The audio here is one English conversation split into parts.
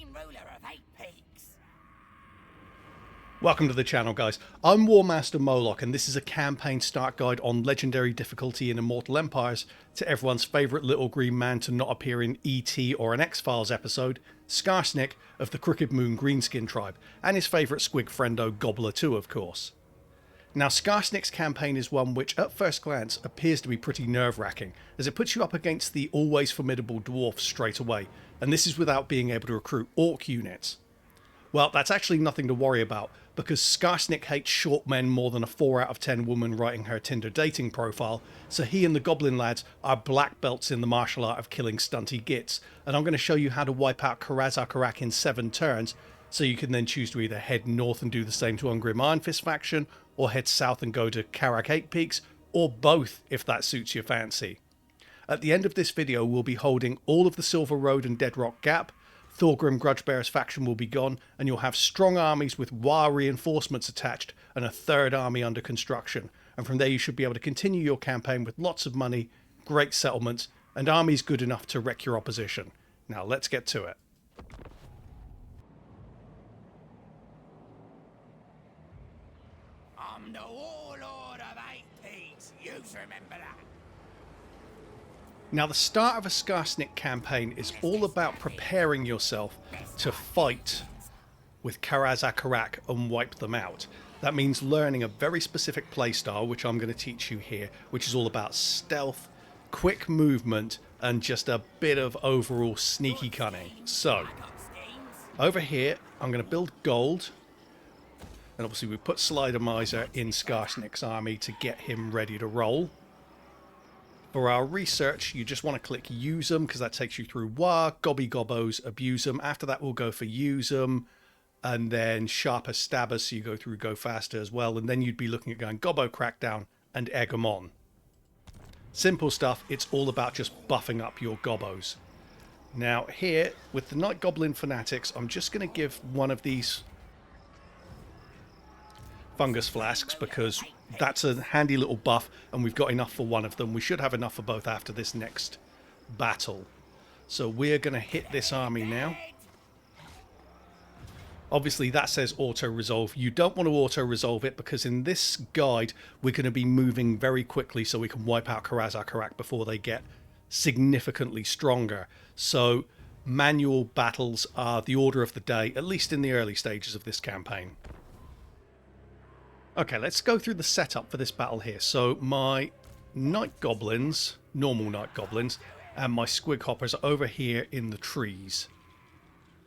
ruler of 8 peaks. Welcome to the channel, guys. I'm War Master Moloch, and this is a campaign start guide on legendary difficulty in Immortal Empires to everyone's favourite little green man to not appear in E.T. or an X-Files episode, Skarsnik of the Crooked Moon Greenskin tribe, and his favourite squig friendo Gobbla too, of course. Now, Skarsnik's campaign is one which, at first glance, appears to be pretty nerve-wracking, as it puts you up against the always formidable dwarfs straight away, and this is without being able to recruit orc units. Well, that's actually nothing to worry about, because Skarsnik hates short men more than a 4 out of 10 woman writing her Tinder dating profile, so he and the goblin lads are black belts in the martial art of killing stunty gits, and I'm going to show you how to wipe out Karaz-a-Karak in 7 turns, so you can then choose to either head north and do the same to Thorgrim Iron Fist faction, or head south and go to Karak 8 Peaks, or both if that suits your fancy. At the end of this video we'll be holding all of the Silver Road and Dead Rock Gap, Thorgrim Grudgebearer's faction will be gone, and you'll have strong armies with WAAAGH reinforcements attached and a 3rd army under construction, and from there you should be able to continue your campaign with lots of money, great settlements, and armies good enough to wreck your opposition. Now let's get to it. I'm the warlord of 8 peaks. You remember that? Now, the start of a Skarsnik campaign is all about preparing yourself to fight with Karaz-a-Karak and wipe them out. That means learning a very specific playstyle, which I'm going to teach you here, which is all about stealth, quick movement, and just a bit of overall sneaky cunning. So, over here, I'm going to build gold. And obviously we put Slider Miser in Skarsnik's army to get him ready to roll. For our research, you just want to click use them, because that takes you through WAAAGH, Gobby Gobbos, abuse them. After that we'll go for use them, and then sharper stabbers, so you go through go faster as well, and then you'd be looking at going Gobbo Crackdown and egg them on. Simple stuff. It's all about just buffing up your Gobbos. Now here, with the Night Goblin Fanatics, I'm just going to give one of these fungus flasks, because that's a handy little buff and we've got enough for one of them. We should have enough for both after this next battle. So we're going to hit this army now. Obviously that says auto-resolve. You don't want to auto-resolve it, because in this guide we're going to be moving very quickly so we can wipe out Karaz-a-Karak before they get significantly stronger. So manual battles are the order of the day, at least in the early stages of this campaign. Okay, let's go through the setup for this battle here. So my night goblins, normal night goblins, and my squig hoppers are over here in the trees.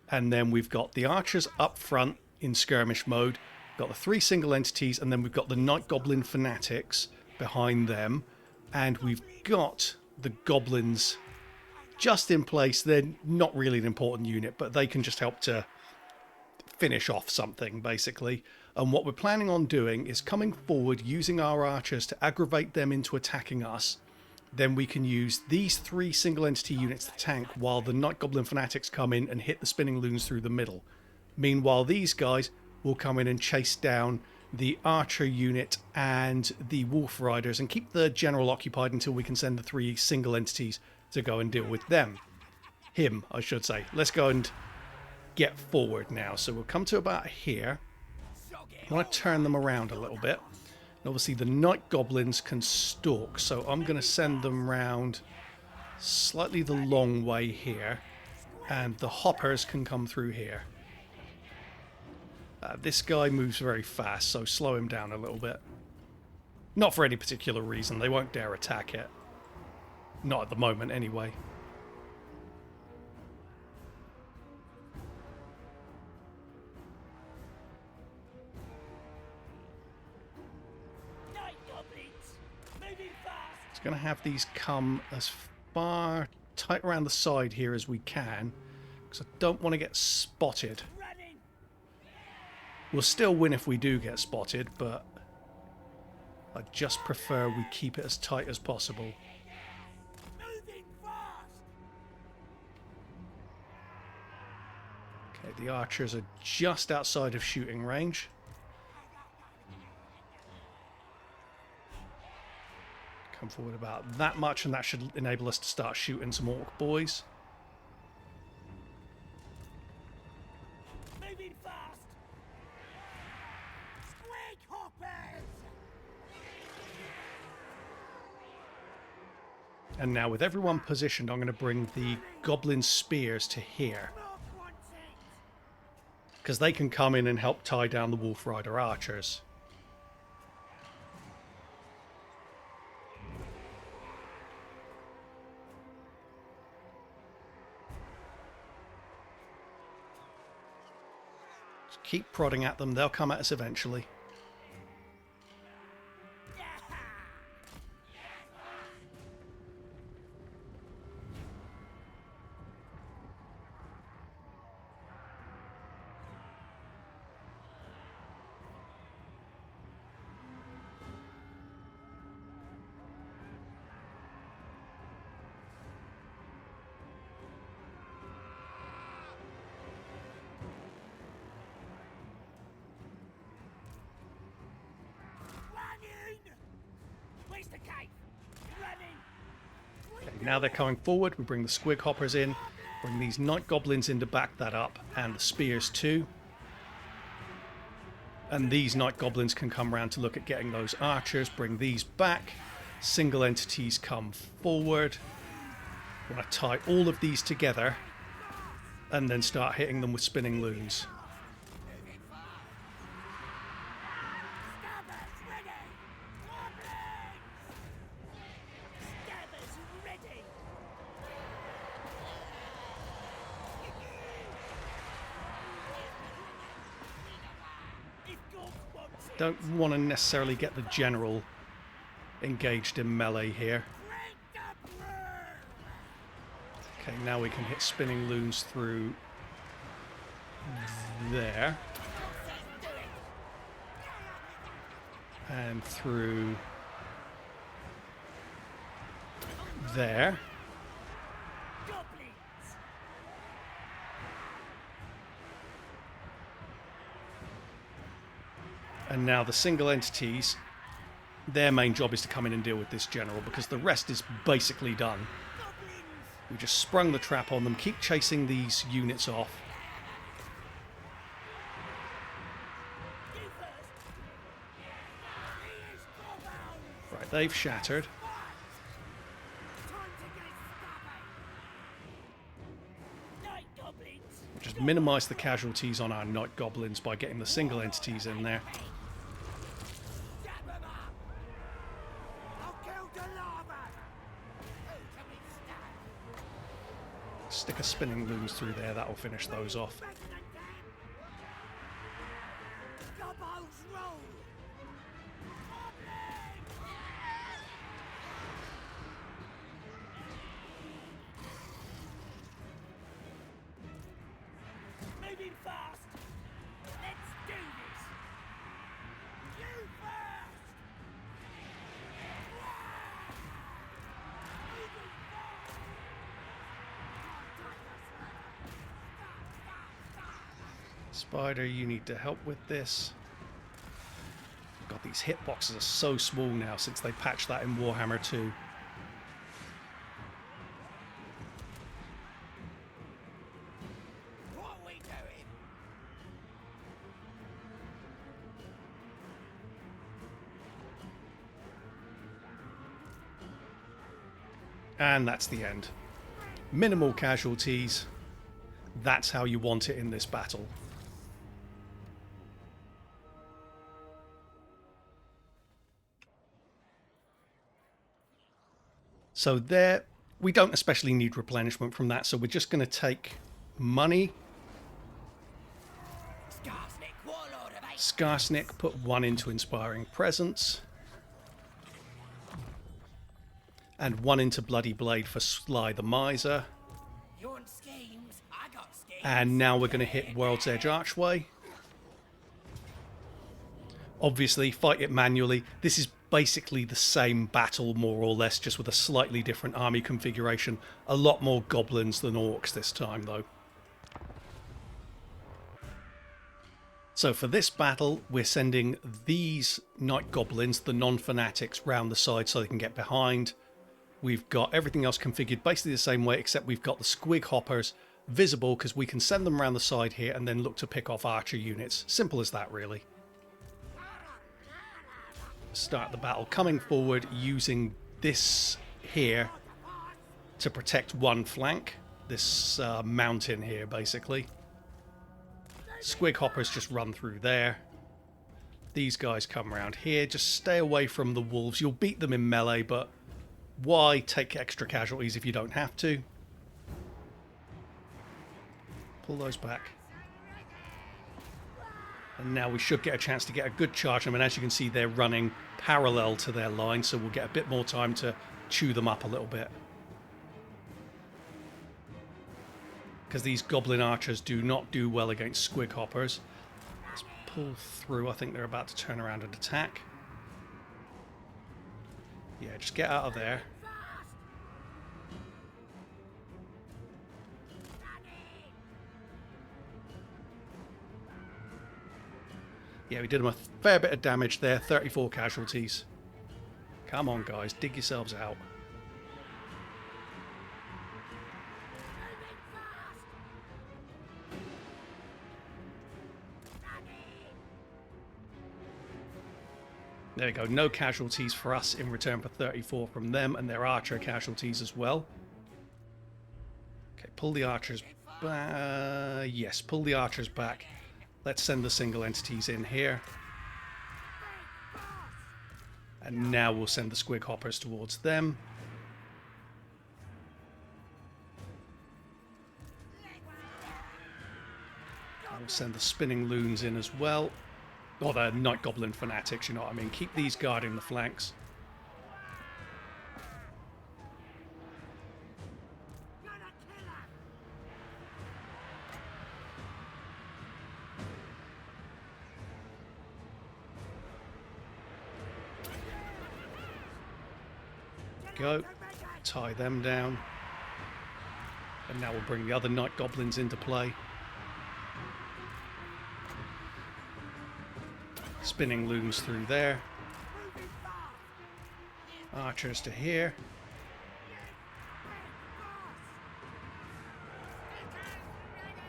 And then we've got the archers up front in skirmish mode. We've got the 3 single entities, and then we've got the night goblin fanatics behind them. And we've got the goblins just in place. They're not really an important unit, but they can just help to finish off something, basically. And what we're planning on doing is coming forward, using our archers to aggravate them into attacking us. Then we can use these 3 single entity units to tank, while the Night Goblin Fanatics come in and hit the spinning loons through the middle. Meanwhile, these guys will come in and chase down the archer unit and the wolf riders, and keep the general occupied until we can send the 3 single entities to go and deal with them. Him, I should say. Let's go and get forward now. So we'll come to about here. I want to turn them around a little bit. And obviously the night goblins can stalk, so I'm going to send them round slightly the long way here, and the hoppers can come through here. This guy moves very fast, so slow him down a little bit. Not for any particular reason. They won't dare attack it. Not at the moment anyway. Going to have these come as far tight around the side here as we can, because I don't want to get spotted. We'll still win if we do get spotted, but I just prefer we keep it as tight as possible. Okay, the archers are just outside of shooting range. Come forward about that much, and that should enable us to start shooting some orc boys. Moving fast. Squig hoppers. And now with everyone positioned, I'm going to bring the goblin spears to here. Mark wants it. Because they can come in and help tie down the Wolf Rider archers. Just keep prodding at them, they'll come at us eventually. Where's the cave? Running. Okay, now they're coming forward, we bring the squig hoppers in, bring these night goblins in to back that up, and the spears too. And these night goblins can come around to look at getting those archers, bring these back. Single entities come forward. We're going to tie all of these together and then start hitting them with spinning loons. Stabbers ready. Goblins. Stabbers ready. If God wants it. Don't want to necessarily get the general engaged in melee here. Break the broom. Okay, now we can hit spinning loons through there Do it. and through there. Goblins. And now the single entities, their main job is to come in and deal with this general because the rest is basically done. Goblins. We just sprung the trap on them, keep chasing these units off. You first. Here's Gobbla. Right, they've shattered. Time to get stabbing. Night goblins. Just minimise the casualties on our night goblins by getting the single entities in there. Stab 'em up. I'll kill the lava. Who can we stab? Stick a spinning loons through there, that'll finish those off. Better than them. Gobbles roll. Moving fast. Let's do this. You first. Moving fast. Spider, you need to help with this. God, these hitboxes are so small now since they patched that in Warhammer 2. What are we doing? And that's the end. Minimal casualties. That's how you want it in this battle. So there, we don't especially need replenishment from that, so we're just going to take money. Skarsnik, warlord of 8. Skarsnik, put 1 into Inspiring Presence. And 1 into Bloody Blade for Sly the Miser. You want schemes? I got schemes. And now we're going to hit World's Edge Archway. Obviously, fight it manually. This is basically the same battle, more or less, just with a slightly different army configuration. A lot more goblins than orcs this time, though. So for this battle, we're sending these night goblins, the non-fanatics, round the side so they can get behind. We've got everything else configured basically the same way, except we've got the squig hoppers visible because we can send them around the side here and then look to pick off archer units. Simple as that, really. Start the battle coming forward using this here to protect one flank. This mountain here, basically. Squig hoppers just run through there. These guys come around here. Just stay away from the wolves. You'll beat them in melee, but why take extra casualties if you don't have to? Pull those back. And now we should get a chance to get a good charge. I mean, as you can see, they're running parallel to their line, so we'll get a bit more time to chew them up a little bit. Because these goblin archers do not do well against squig hoppers. Let's pull through. I think they're about to turn around and attack. Yeah, just get out of there. Yeah, we did them a fair bit of damage there. 34 casualties. Come on, guys. Dig yourselves out. There we go. No casualties for us in return for 34 from them, and their archer casualties as well. Okay, pull the archers back. Yes, pull the archers back. Let's send the single entities in here. And now we'll send the squig hoppers towards them. We'll send the spinning loons in as well. Or the night goblin fanatics, you know what I mean. Keep these guarding the flanks. Go. Tie them down. And now we'll bring the other night goblins into play. Spinning loons through there. Archers to here.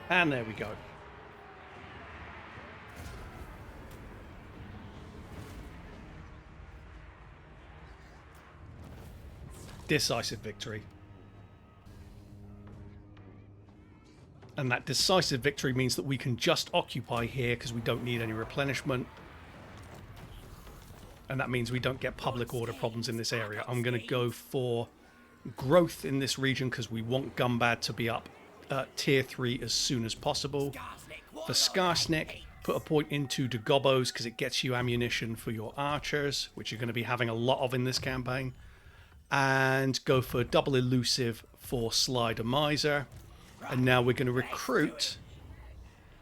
And there we go. Decisive victory. And that decisive victory means that we can just occupy here because we don't need any replenishment. And that means we don't get public order problems in this area. I'm going to go for growth in this region because we want Gumbad to be up tier 3 as soon as possible. For Skarsnik, put a point into Gobbos because it gets you ammunition for your archers, which you're going to be having a lot of in this campaign. And go for double elusive for Slider Miser. And now we're going to recruit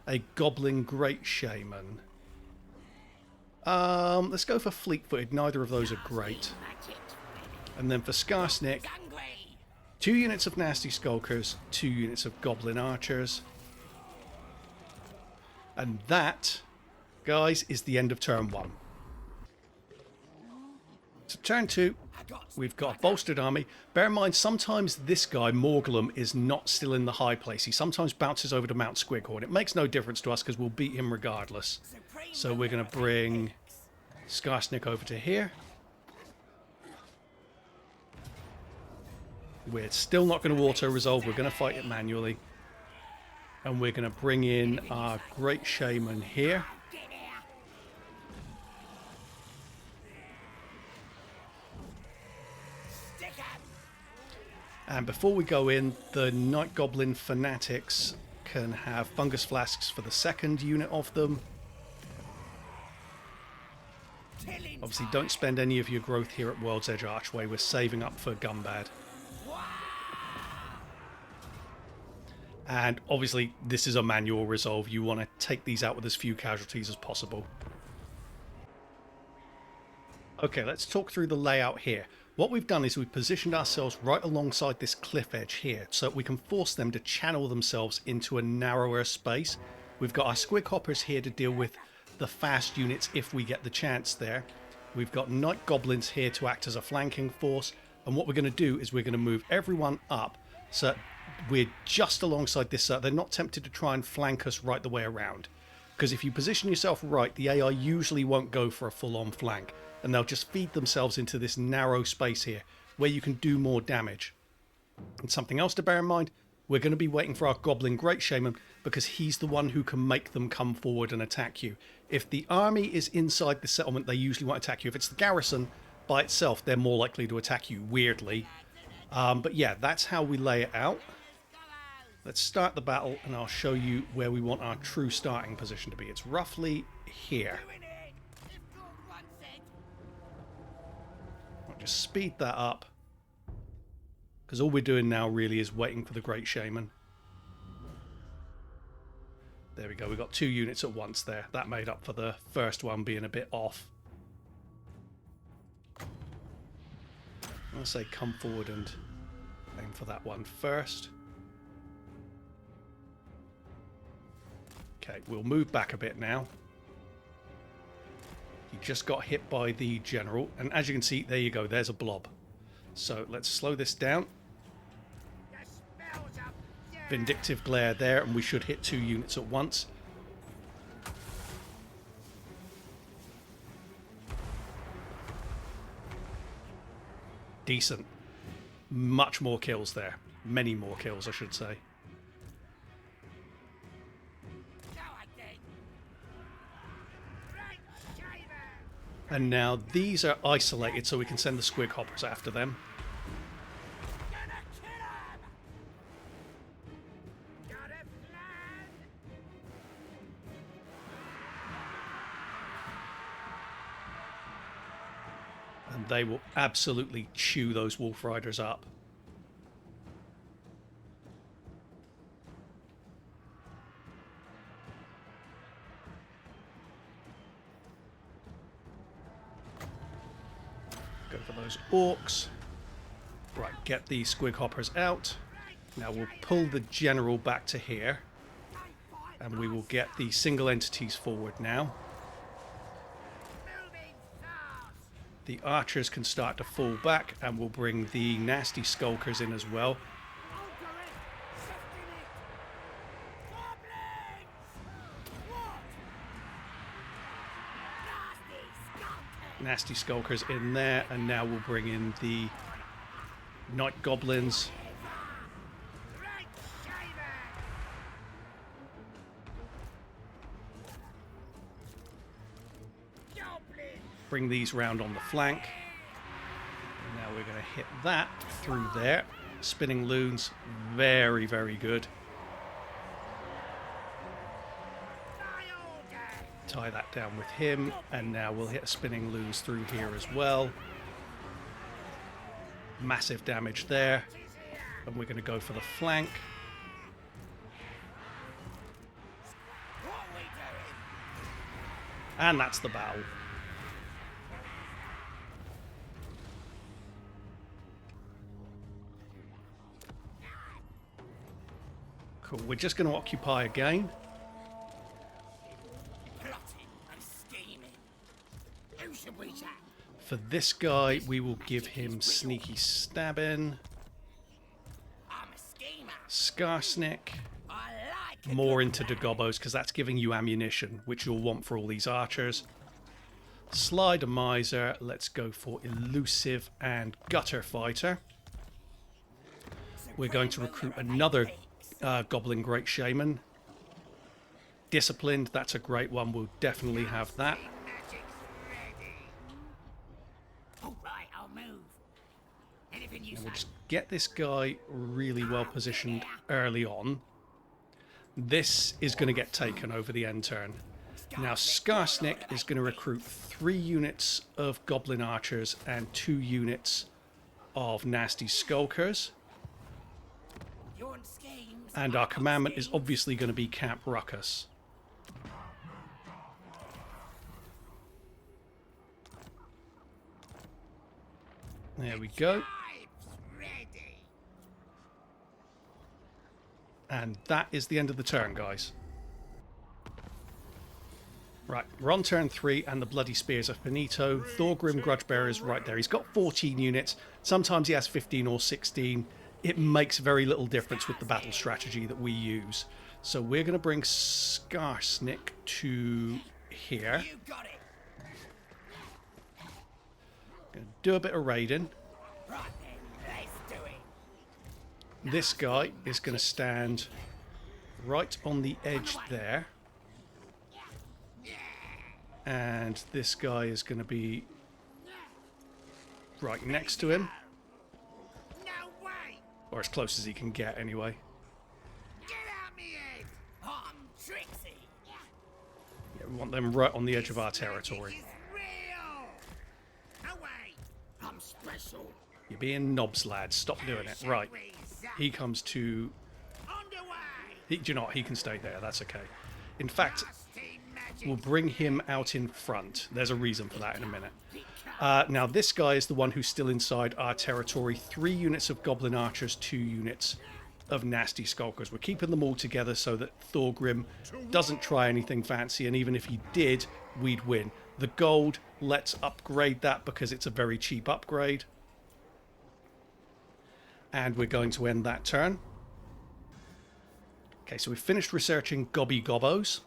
a Goblin Great Shaman. Let's go for fleet-footed. Neither of those are great. And then for Skarsnik, 2 units of Nasty Skulkers, 2 units of Goblin Archers. And that, guys, is the end of turn 1. So turn 2, we've got a bolstered army. Bear in mind, sometimes this guy, Morglum, is not still in the high place. He sometimes bounces over to Mount Squighorn. It makes no difference to us because we'll beat him regardless. So we're going to bring Skarsnik over to here. We're still not going to auto-resolve. We're going to fight it manually. And we're going to bring in our Great Shaman here. And before we go in, the Night Goblin Fanatics can have Fungus Flasks for the second unit of them. Obviously, don't spend any of your growth here at World's Edge Archway. We're saving up for Gumbad. And obviously, this is a manual resolve. You want to take these out with as few casualties as possible. Okay, let's talk through the layout here. What we've done is we've positioned ourselves right alongside this cliff edge here so that we can force them to channel themselves into a narrower space. We've got our squig hoppers here to deal with the fast units if we get the chance there. We've got night goblins here to act as a flanking force. And what we're going to do is we're going to move everyone up so we're just alongside this. They're not tempted to try and flank us right the way around. Because if you position yourself right, the AI usually won't go for a full-on flank. And they'll just feed themselves into this narrow space here, where you can do more damage. And something else to bear in mind, we're going to be waiting for our Goblin Great Shaman, because he's the one who can make them come forward and attack you. If the army is inside the settlement, they usually won't attack you. If it's the garrison by itself, they're more likely to attack you, weirdly. But yeah, that's how we lay it out. Let's start the battle, and I'll show you where we want our true starting position to be. It's roughly here. I'll just speed that up, because all we're doing now really is waiting for the Great Shaman. There we go, we got 2 units at once there. That made up for the first one being a bit off. I'll say come forward and aim for that one first. Okay, we'll move back a bit now. He just got hit by the general, and as you can see, there you go, there's a blob. So let's slow this down. Vindictive glare there, and we should hit 2 units at once. Decent. Much more kills there. Many more kills, I should say. And now these are isolated, so we can send the squig hoppers after them. And they will absolutely chew those wolf riders up. Go for those orcs. Right, get the squig hoppers out. Now we'll pull the general back to here. And we will get the single entities forward now. The archers can start to fall back, and we'll bring the nasty skulkers in as well. Nasty skulkers in there, and now we'll bring in the night goblins. Bring these round on the flank. And now we're going to hit that through there. Spinning loons, very, very good. Tie that down with him, and now we'll hit spinning loons through here as well. Massive damage there. And we're going to go for the flank. And that's the battle. Cool. We're just going to occupy again. For this guy, we will give him sneaky stabbing. Skarsnik. More into the gobbos, because that's giving you ammunition, which you'll want for all these archers. Slide a miser. Let's go for elusive and gutter fighter. We're going to recruit another Goblin Great Shaman. Disciplined, that's a great one. We'll definitely have that. And we'll just get this guy really well positioned early on. This is going to get taken over the end turn. Now Skarsnik is going to recruit 3 units of Goblin Archers and 2 units of Nasty Skulkers. And our commandment is obviously going to be Camp Ruckus. There we go. And that is the end of the turn, guys. Right, we're on turn 3, and the Bloody Spears are finito. Thorgrim Grudgebearer is right there. He's got 14 units. Sometimes he has 15 or 16. it makes very little difference with the battle strategy that we use. So we're going to bring Skarsnik to here. You got it. Going to do a bit of raiding. Right then, let's do it. This guy is going to stand right on the edge there. And this guy is going to be right next to him. No way. Or as close as he can get, anyway. Get out me head. I'm Trixie. Yeah, we want them right on the edge of our territory. It's real. No way. I'm special. You're being knobs, lads. Stop doing it. Right. He comes to... Underway. Do you know what? He can stay there. That's okay. In fact, Nasty magic. we'll bring him out in front. There's a reason for that in a minute. Now, this guy is the one who's still inside our territory. 3 units of goblin archers, 2 units of nasty skulkers. We're keeping them all together so that Thorgrim doesn't try anything fancy, and even if he did, we'd win. The gold, let's upgrade that because it's a very cheap upgrade. And we're going to end that turn. Okay, so we've finished researching gobbos.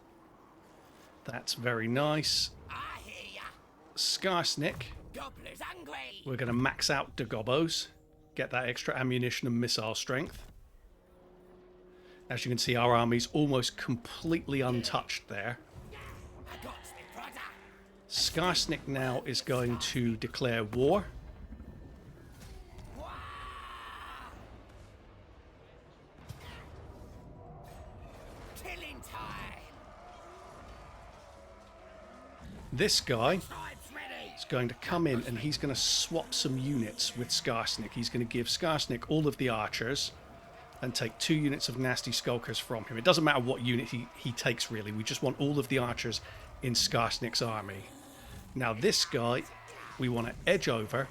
That's very nice. I hear ya. Skarsnik. Gobbler's hungry. We're going to max out the gobbos. Get that extra ammunition and missile strength. As you can see, our army's almost completely untouched there. I got me brother. Skarsnik now is going to declare war. Killing time. This guy Time's ready. is going to come in and he's going to swap some units with Skarsnik. He's going to give Skarsnik all of the archers and take 2 units of nasty skulkers from him. It doesn't matter what unit he takes, really. We just want all of the archers in Skarsnik's army. Now this guy, we want to edge over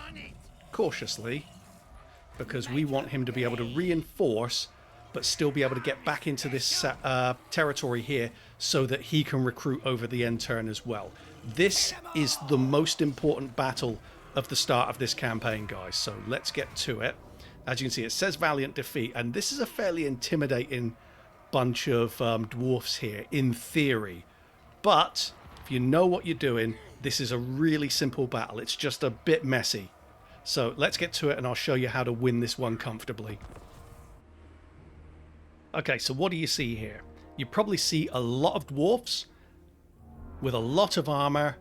On it. cautiously because we want him to be able to reinforce but still be able to get back into this territory here so that he can recruit over the end turn as well. This is the most important battle of the start of this campaign, guys, so let's get to it. As you can see, it says valiant defeat, and this is a fairly intimidating bunch of dwarfs here, in theory. But if you know what you're doing, this is a really simple battle. It's just a bit messy. So let's get to it, and I'll show you how to win this one comfortably. Okay, so what do you see here? You probably see a lot of dwarfs with a lot of armor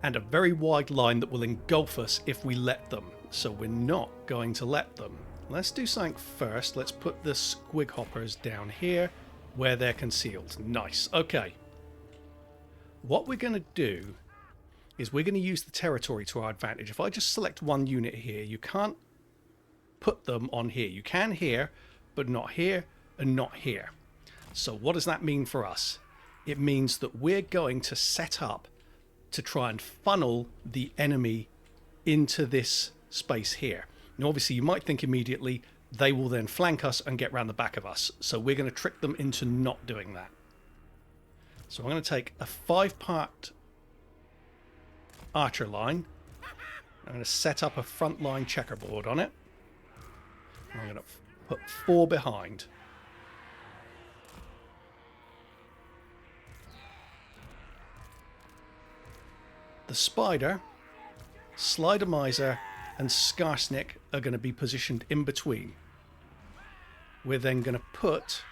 and a very wide line that will engulf us if we let them. So we're not going to let them. Let's do something first. Let's put the squig hoppers down here where they're concealed. Nice. Okay. What we're going to do is we're going to use the territory to our advantage. If I just select one unit here, you can't put them on here. You can here, but not here and not here. So what does that mean for us? It means that we're going to set up to try and funnel the enemy into this space here. Now obviously you might think immediately they will then flank us and get round the back of us. So we're going to trick them into not doing that. So I'm going to take a 5-part archer line. I'm going to set up a front line checkerboard on it. I'm going to put 4 behind. The spider, Slidermiser, and Skarsnik are going to be positioned in between. We're then going to put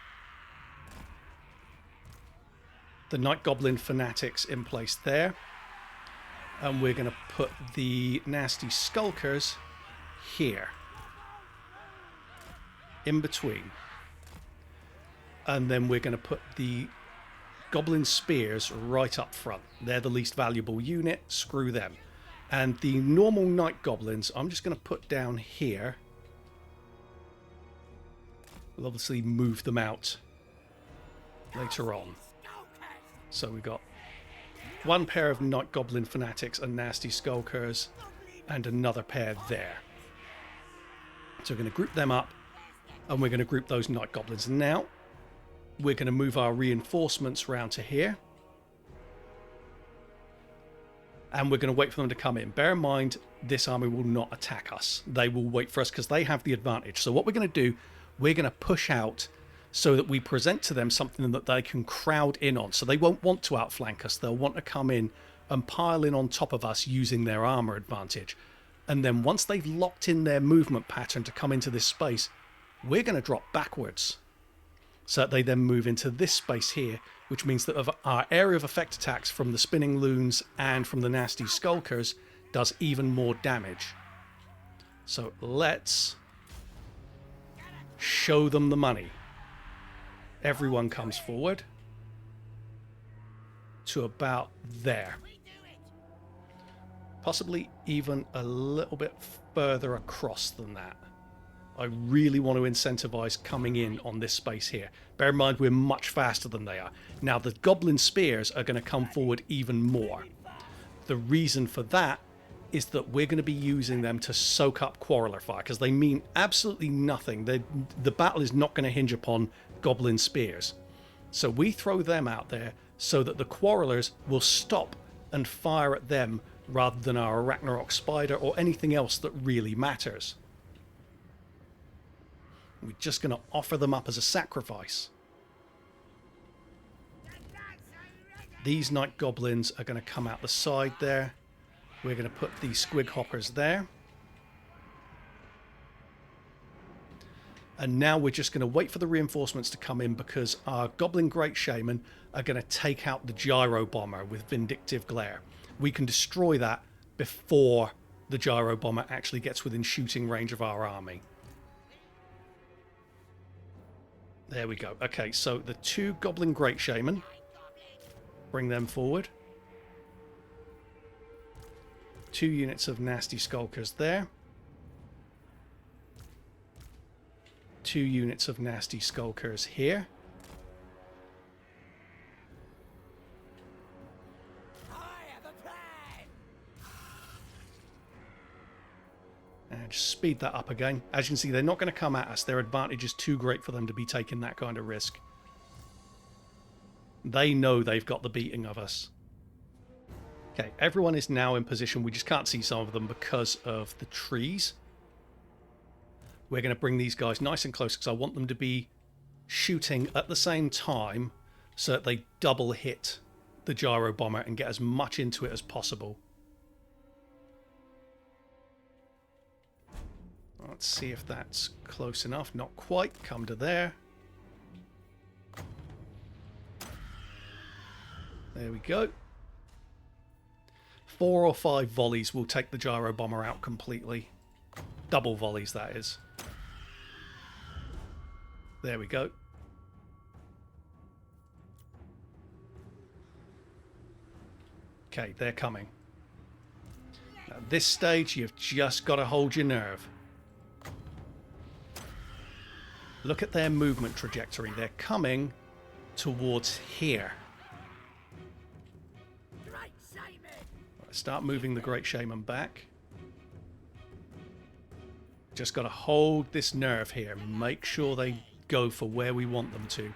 the Night Goblin Fanatics in place there. And we're going to put the Nasty Skulkers here. In between. And then we're going to put the Goblin Spears right up front. They're the least valuable unit. Screw them. And the normal Night Goblins, I'm just going to put down here. We'll obviously move them out later on. So we've got 1 pair of Night Goblin Fanatics and Nasty Skulkers, and another pair there. So we're going to group them up, and we're going to group those Night Goblins. Now, we're going to move our reinforcements round to here. And we're going to wait for them to come in. Bear in mind, this army will not attack us. They will wait for us because they have the advantage. So what we're going to do, we're going to push out so that we present to them something that they can crowd in on. So they won't want to outflank us. They'll want to come in and pile in on top of us using their armor advantage. And then once they've locked in their movement pattern to come into this space, we're going to drop backwards. So that they then move into this space here, which means that our area of effect attacks from the spinning loons and from the nasty skulkers does even more damage. So let's show them the money. Everyone comes forward to about there. Possibly even a little bit further across than that. I really want to incentivize coming in on this space here. Bear in mind, we're much faster than they are. Now, the goblin spears are going to come forward even more. The reason for that is that we're going to be using them to soak up quarreler fire, because they mean absolutely nothing. The battle is not going to hinge upon goblin spears. So we throw them out there so that the quarrelers will stop and fire at them rather than our Ragnarok spider or anything else that really matters. We're just going to offer them up as a sacrifice. These night goblins are going to come out the side there. We're going to put these squig hoppers there. And now we're just going to wait for the reinforcements to come in, because our goblin great shaman are going to take out the gyro bomber with vindictive glare. We can destroy that before the gyro bomber actually gets within shooting range of our army. There we go. Okay, so the 2 goblin great shaman, bring them forward. 2 units of nasty skulkers there. 2 units of nasty skulkers here. And just speed that up again. As you can see, they're not going to come at us. Their advantage is too great for them to be taking that kind of risk. They know they've got the beating of us. Okay, everyone is now in position. We just can't see some of them because of the trees. We're going to bring these guys nice and close because I want them to be shooting at the same time so that they double hit the gyro bomber and get as much into it as possible. Let's see if that's close enough. Not quite. Come to there. There we go. 4 or 5 volleys will take the gyro bomber out completely. Double volleys, that is. There we go. Okay, they're coming. At this stage, you've just got to hold your nerve. Look at their movement trajectory. They're coming towards here. Let's start moving the Great Shaman back. Just got to hold this nerve here. Make sure they go for where we want them to.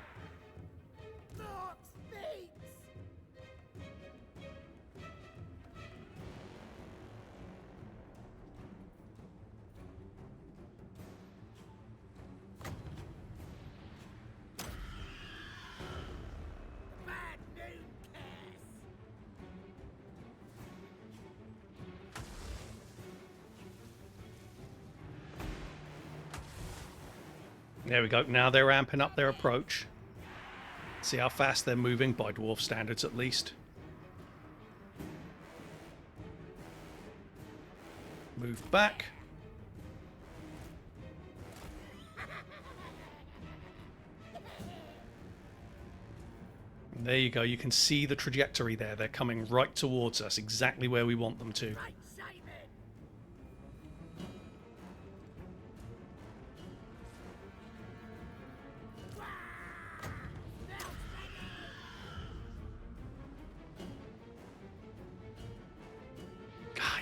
There we go. Now they're amping up their approach. See how fast they're moving, by dwarf standards at least. Move back. And there you go. You can see the trajectory there. They're coming right towards us, exactly where we want them to.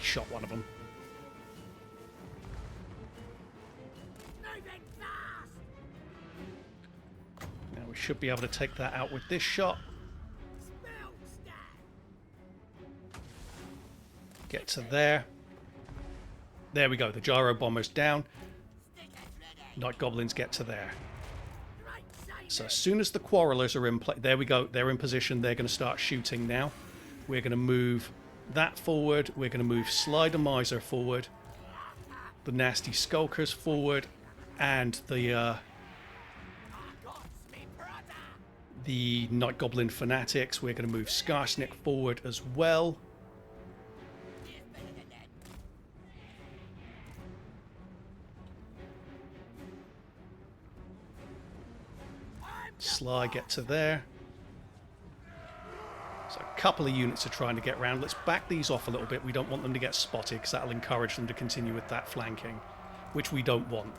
Shot one of them. Now we should be able to take that out with this shot. Get to there. There we go. The gyro bomber's down. Night goblins get to there. So as soon as the quarrelers are in play, there we go. They're in position. They're going to start shooting now. We're going to move that forward. We're going to move Slider Miser forward. The nasty skulkers forward, and the Night Goblin fanatics. We're going to move Skarsnik forward as well. Sly get to there. So a couple of units are trying to get round. Let's back these off a little bit. We don't want them to get spotted because that'll encourage them to continue with that flanking, which we don't want.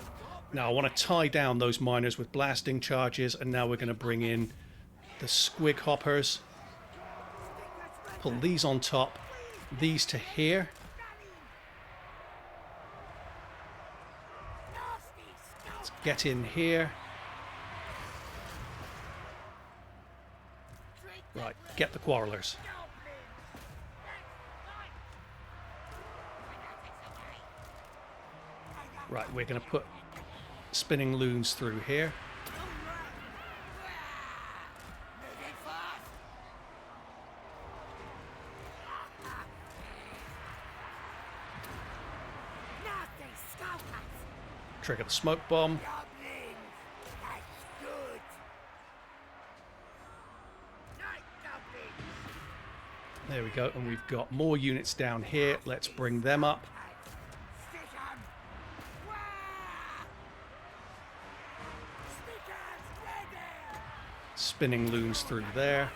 Now I want to tie down those miners with blasting charges, and now we're going to bring in the squig hoppers. Pull these on top, these to here. Let's get in here. Right, get the quarrelers. Right, we're going to put spinning loons through here. Trigger the smoke bomb. There we go, and we've got more units down here. Let's bring them up. Spinning loons through there.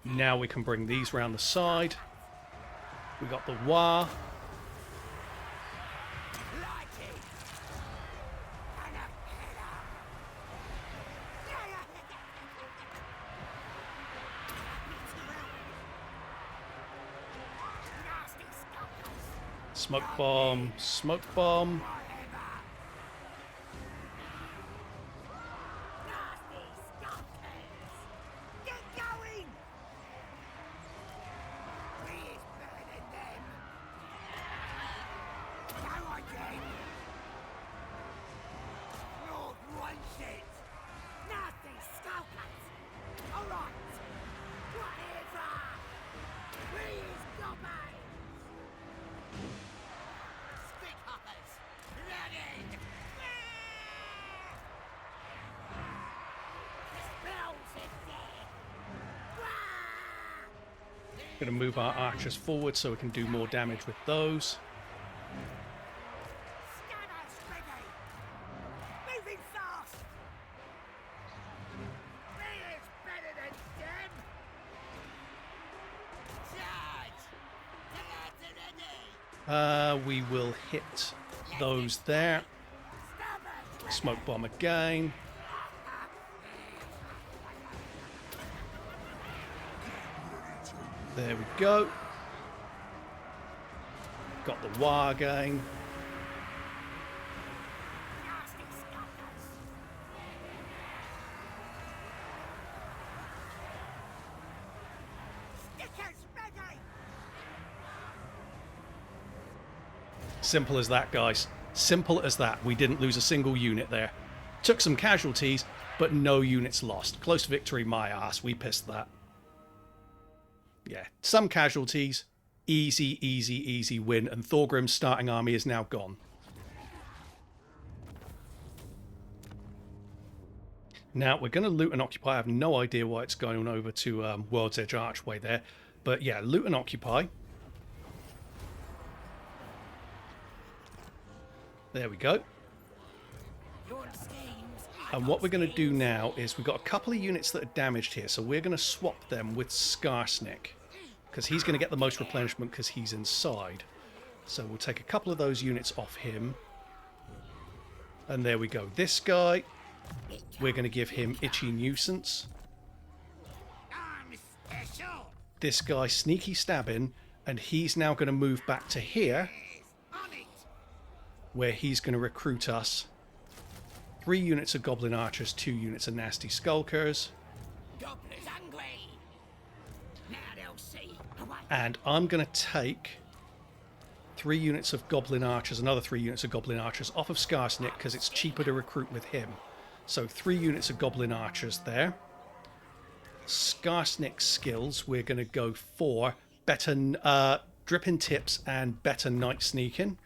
Now we can bring these round the side. We got the WAAAGH. Smoke bomb, smoke bomb. Going to move our archers forward so we can do more damage with those. We will hit those there. Smoke bomb again. There we go. Got the WAAAGH again. Simple as that, guys. Simple as that. We didn't lose a single unit there. Took some casualties, but no units lost. Close to victory, my ass. We pissed that. Yeah, some casualties. Easy, easy, easy win. And Thorgrim's starting army is now gone. Now, we're going to loot and occupy. I have no idea why it's going on over to World's Edge Archway there. But yeah, loot and occupy. There we go. And what we're going to do now is we've got a couple of units that are damaged here. So we're going to swap them with Skarsnik, because he's going to get the most replenishment because he's inside. So we'll take a couple of those units off him. And there we go. This guy, we're going to give him Itchy Nuisance. This guy, Sneaky Stabbing, and he's now going to move back to here, where he's going to recruit us 3 units of goblin archers, 2 units of nasty skulkers. Goblins hungry. Now they'll see. And I'm going to take 3 units of goblin archers, another 3 units of goblin archers off of Skarsnik because it's cheaper to recruit with him. So 3 units of goblin archers there. Skarsnik's skills, we're going to go for better dripping tips and better night sneaking.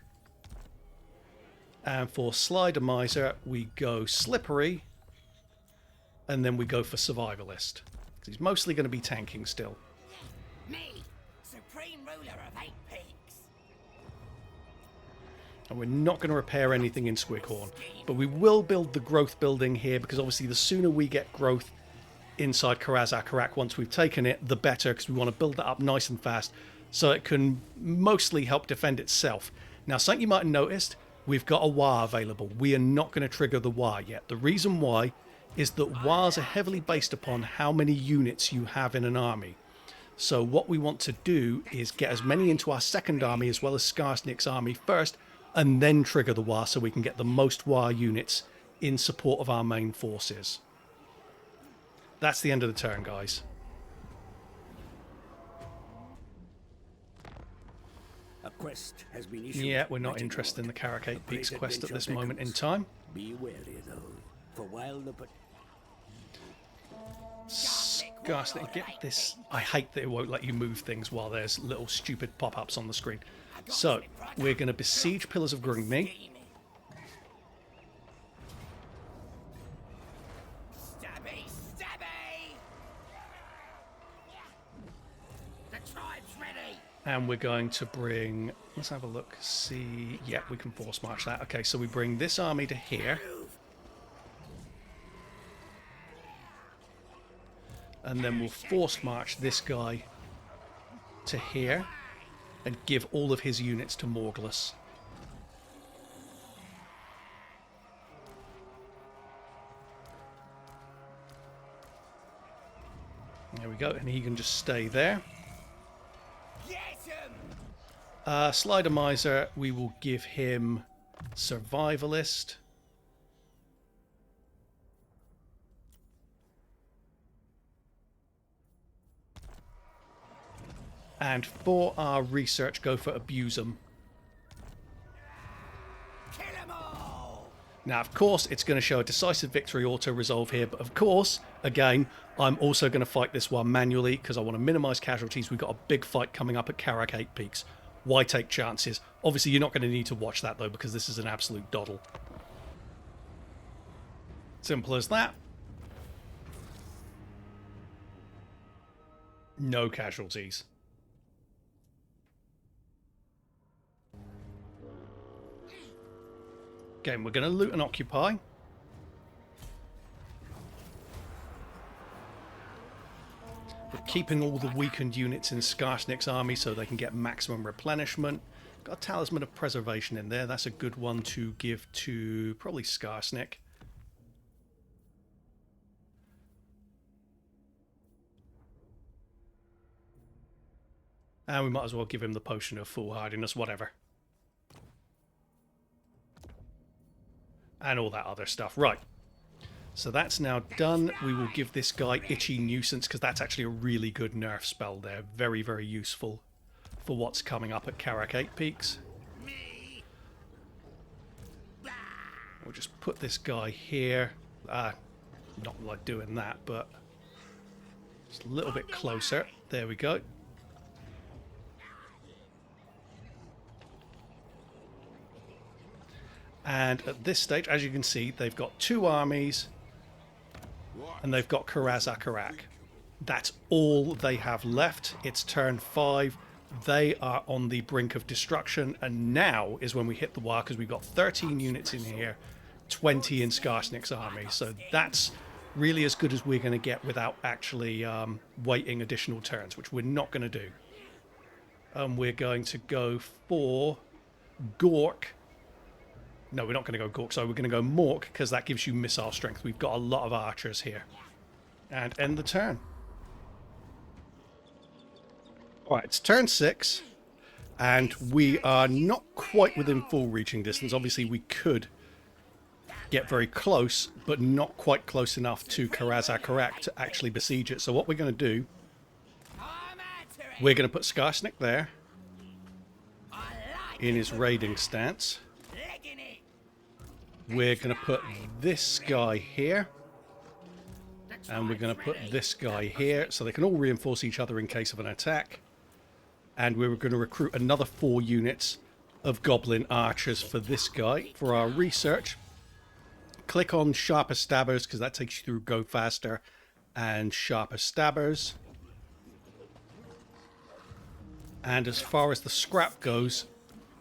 And for Slider Miser, we go slippery. And then we go for survivalist. He's mostly going to be tanking still. Me, supreme ruler of 8 peaks. And we're not going to repair anything in Squighorn. But we will build the growth building here, because obviously the sooner we get growth inside Karaz-a-Karak once we've taken it, the better, because we want to build that up nice and fast so it can mostly help defend itself. Now, something you might have noticed, we've got a WAAAGH available. We are not going to trigger the WAAAGH yet. The reason why is that WAAAGHs are heavily based upon how many units you have in an army. So what we want to do is get as many into our second army as well as Skarsnik's army first, and then trigger the WAAAGH so we can get the most WAAAGH units in support of our main forces. That's the end of the turn, guys. A quest has been issued. Yeah, we're not interested in the Karak Peaks quest at this moment in time. Be wary, though, for while the Skarsnik, get this. I hate that it won't let you move things while there's little stupid pop-ups on the screen. So, we're going to besiege Pillars of Grudgebearer. Stabby, stabby! The tribe's ready. And we're going to bring... Let's have a look. See... Yeah, we can force march that. Okay, so we bring this army to here. And then we'll force march this guy to here. And give all of his units to Morgulus. There we go, and he can just stay there. Slider Miser, we will give him Survivalist. And for our research, go for Abuse 'em. Kill 'em all. Now, of course, it's going to show a decisive victory auto-resolve here, but of course, again, I'm also going to fight this one manually because I want to minimise casualties. We've got a big fight coming up at Karak 8 Peaks. Why take chances? Obviously, you're not going to need to watch that, though, because this is an absolute doddle. Simple as that. No casualties. Again, we're going to loot and occupy. We're keeping all the weakened units in Skarsnik's army so they can get maximum replenishment. Got a Talisman of Preservation in there. That's a good one to give to probably Skarsnik. And we might as well give him the Potion of Foolhardiness, whatever. And all that other stuff. Right. So that's now done. We will give this guy Itchy Nuisance, because that's actually a really good nerf spell there. Very, very useful for what's coming up at Karak 8 Peaks. We'll just put this guy here. Not like doing that, but just a little bit closer. There we go. And at this stage, as you can see, they've got 2 armies and they've got Karaz-a-Karak. That's all they have left. It's turn 5. They are on the brink of destruction, and now is when we hit the WAAAGH, because we've got 13 units in here, 20 in Skarsnik's army. So that's really as good as we're going to get without actually waiting additional turns, which we're not going to do. We're going to go for Gork. No, we're not going to go Gork, so we're going to go Mork, because that gives you missile strength. We've got a lot of archers here. And end the turn. Alright, it's turn 6, and we are not quite within full reaching distance. Obviously, we could get very close, but not quite close enough to Karaz-a-Karak to actually besiege it. So what we're going to do, we're going to put Skarsnik there in his raiding stance. We're going to put this guy here. And we're going to put this guy here so they can all reinforce each other in case of an attack. And we're going to recruit another 4 units of goblin archers for this guy for our research. Click on Sharper Stabbers because that takes you through Go Faster and Sharper Stabbers. And as far as the scrap goes,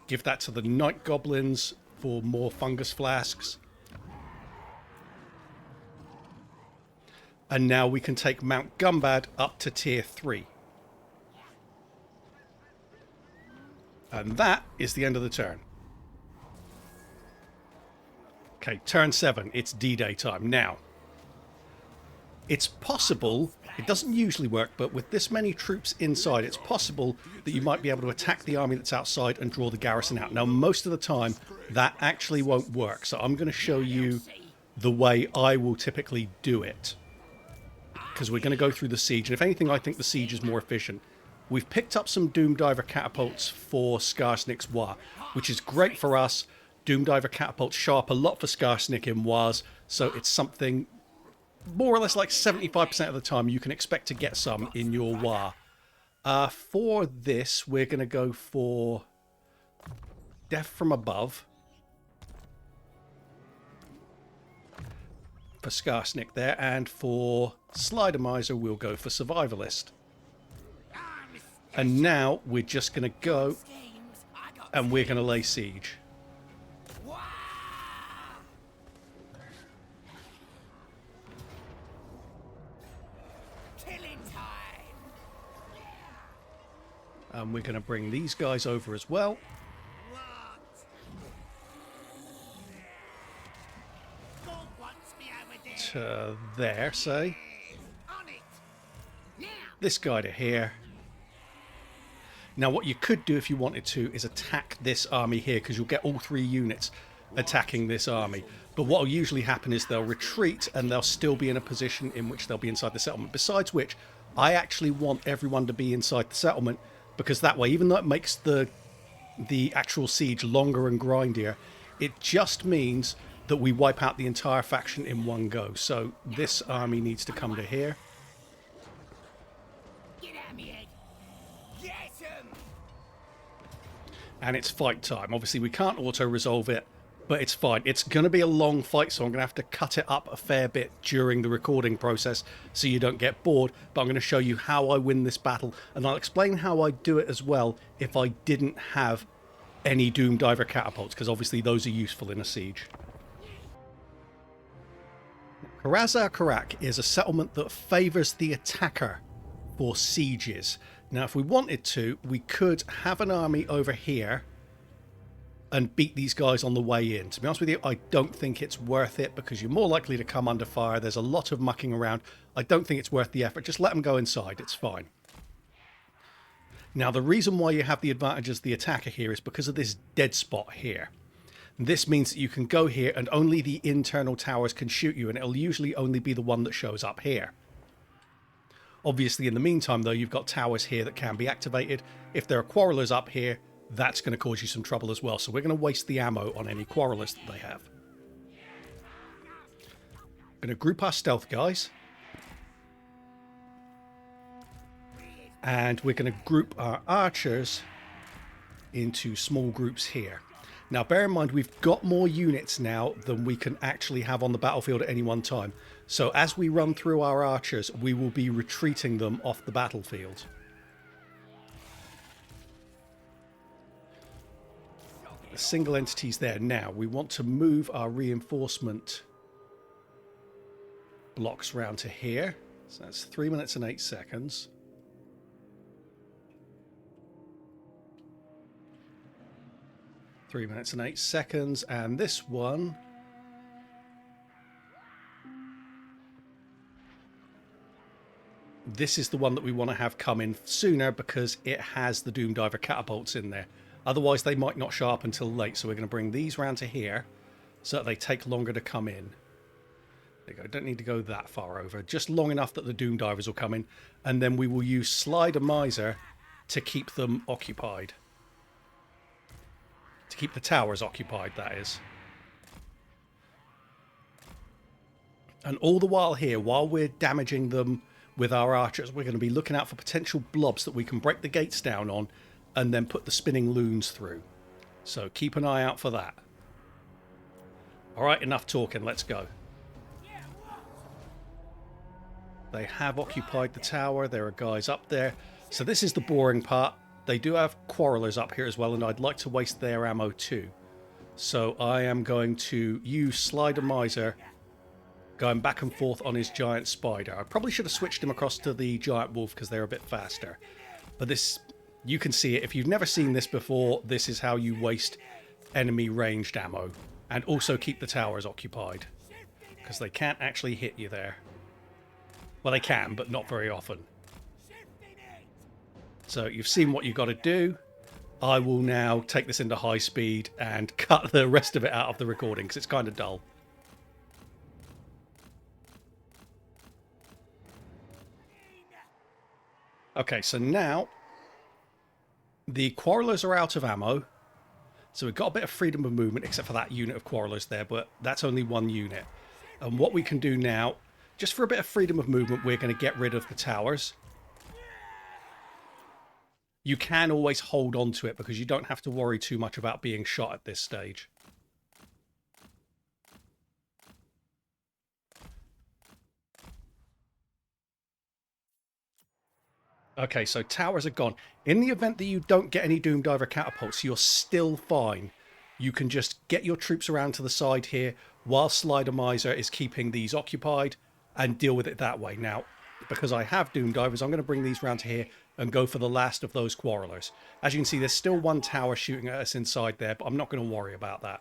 give that to the Night Goblins for more fungus flasks. And now we can take Mount Gumbad up to tier 3. And that is the end of the turn. Okay, turn 7. It's D-Day time. Now, it's possible, it doesn't usually work, but with this many troops inside, it's possible that you might be able to attack the army that's outside and draw the garrison out. Now, most of the time, that actually won't work. So I'm going to show you the way I will typically do it. Because we're going to go through the siege. And if anything, I think the siege is more efficient. We've picked up some Doomdiver catapults for Skarsnik's WAAAGH, which is great for us. Doomdiver catapults show up a lot for Skarsnik in WAAAGHs, so it's something more or less like 75% of the time you can expect to get some in your WAAAGH. For this, we're going to go for Death from Above. For Skarsnik there, and for Slidermiser we'll go for Survivalist. And now we're just going to go and we're going to lay siege. And we're going to bring these guys over as well. To there, say. This guy to here. Now what you could do if you wanted to is attack this army here, because you'll get all 3 units attacking this army. But what will usually happen is they'll retreat and they'll still be in a position in which they'll be inside the settlement. Besides which, I actually want everyone to be inside the settlement, because that way, even though it makes the actual siege longer and grindier, it just means that we wipe out the entire faction in one go. So this army needs to come to here. And it's fight time. Obviously, we can't auto-resolve it, but it's fine. It's going to be a long fight, so I'm going to have to cut it up a fair bit during the recording process so you don't get bored. But I'm going to show you how I win this battle, and I'll explain how I do it as well if I didn't have any Doomdiver catapults, because obviously those are useful in a siege. Karaz-a-Karak is a settlement that favours the attacker for sieges. Now, if we wanted to, we could have an army over here and beat these guys on the way in. To be honest with you, I don't think it's worth it, because you're more likely to come under fire. There's a lot of mucking around. I don't think it's worth the effort. Just let them go inside. It's fine. Now, the reason why you have the advantage as the attacker here is because of this dead spot here. This means that you can go here and only the internal towers can shoot you, and it'll usually only be the one that shows up here. Obviously, in the meantime, though, you've got towers here that can be activated. If there are quarrelers up here, that's going to cause you some trouble as well. So we're going to waste the ammo on any quarrelers that they have. Going to group our stealth guys. And we're going to group our archers into small groups here. Now, bear in mind, we've got more units now than we can actually have on the battlefield at any one time. So as we run through our archers, we will be retreating them off the battlefield. The single entities there. Now, we want to move our reinforcement blocks round to here. So that's 3 minutes and 8 seconds. Three minutes and 8 seconds, and this one this is the one that we want to have come in sooner, because it has the Doomdiver catapults in there. Otherwise they might not show up until late, so we're going to bring these round to here. so that they take longer to come in. There you go. Don't need to go that far over. Just long enough that the Doom Divers will come in, and then we will use Slider Miser to keep them occupied. To keep the towers occupied, that is. And all the while here, while we're damaging them with our archers, we're going to be looking out for potential blobs that we can break the gates down on and then put the spinning loons through. So keep an eye out for that. Alright, enough talking, let's go. They have occupied the tower, there are guys up there. So this is the boring part. They do have quarrelers up here as well, and I'd like to waste their ammo too. So I am going to use Slider Miser going back and forth on his giant spider. I probably should have switched him across to the giant wolf because they're a bit faster. But this, you can see it. If you've never seen this before, this is how you waste enemy ranged ammo. And also keep the towers occupied, because they can't actually hit you there. Well, they can, but not very often. So you've seen what you've got to do. I will now take this into high speed and cut the rest of it out of the recording because it's kind of dull. Okay, so now the quarrelers are out of ammo. So we've got a bit of freedom of movement, except for that unit of quarrelers there, but that's only one unit. And what we can do now, just for a bit of freedom of movement, we're going to get rid of the towers. You can always hold on to it because you don't have to worry too much about being shot at this stage. Okay, so towers are gone. In the event that you don't get any Doom Diver catapults, you're still fine. You can just get your troops around to the side here while Slider Miser is keeping these occupied and deal with it that way. Now, because I have Doom Divers, I'm going to bring these round to here and go for the last of those quarrelers. As you can see, there's still one tower shooting at us inside there, but I'm not going to worry about that.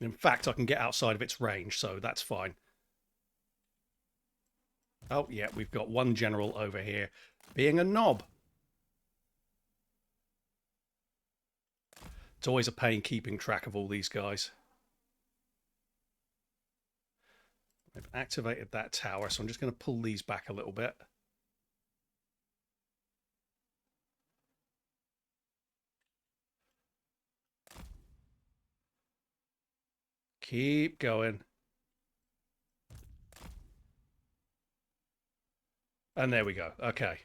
In fact, I can get outside of its range, so that's fine. Oh, yeah, we've got one general over here being a knob. It's always a pain keeping track of all these guys. I've activated that tower, so I'm just going to pull these back a little bit. Keep going. And there we go. Okay.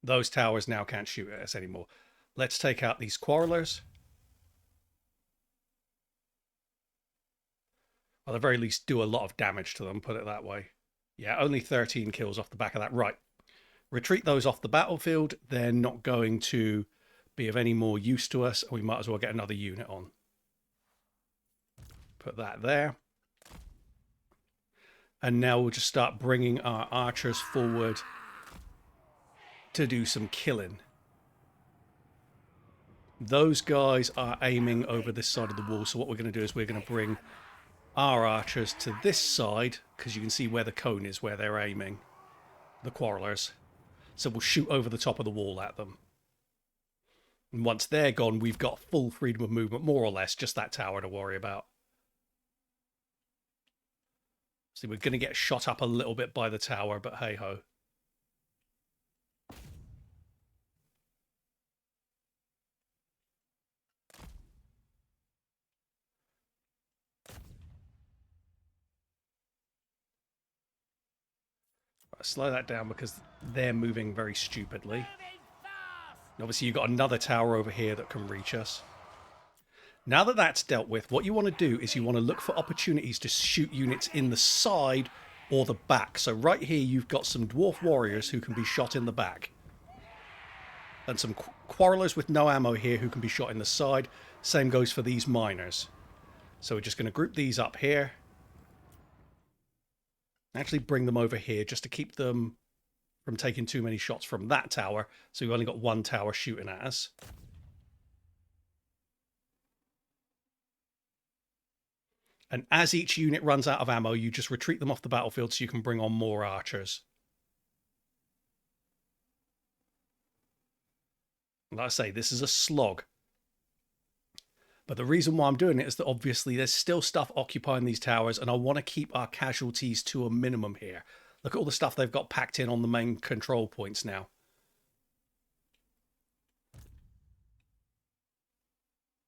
Those towers now can't shoot at us anymore. Let's take out these quarrelers. Or at the very least do a lot of damage to them, put it that way. Yeah, only 13 kills off the back of that. Right. Retreat those off the battlefield. They're not going to be of any more use to us. We might as well get another unit on. Put that there. And now we'll just start bringing our archers forward to do some killing. Those guys are aiming over this side of the wall. So what we're going to do is we're going to bring our archers to this side, because you can see where the cone is, where they're aiming, the quarrelers. So we'll shoot over the top of the wall at them. And once they're gone, we've got full freedom of movement, more or less, just that tower to worry about. See, we're going to get shot up a little bit by the tower, but hey-ho. Right, slow that down because they're moving very stupidly. And obviously, you've got another tower over here that can reach us. Now that that's dealt with, what you want to do is you want to look for opportunities to shoot units in the side or the back. So right here you've got some dwarf warriors who can be shot in the back. And some quarrelers with no ammo here who can be shot in the side. Same goes for these miners. So we're just going to group these up here. Actually bring them over here just to keep them from taking too many shots from that tower. So we've only got one tower shooting at us. And as each unit runs out of ammo, you just retreat them off the battlefield so you can bring on more archers. Like I say, this is a slog. But the reason why I'm doing it is that obviously there's still stuff occupying these towers, and I want to keep our casualties to a minimum here. Look at all the stuff they've got packed in on the main control points now.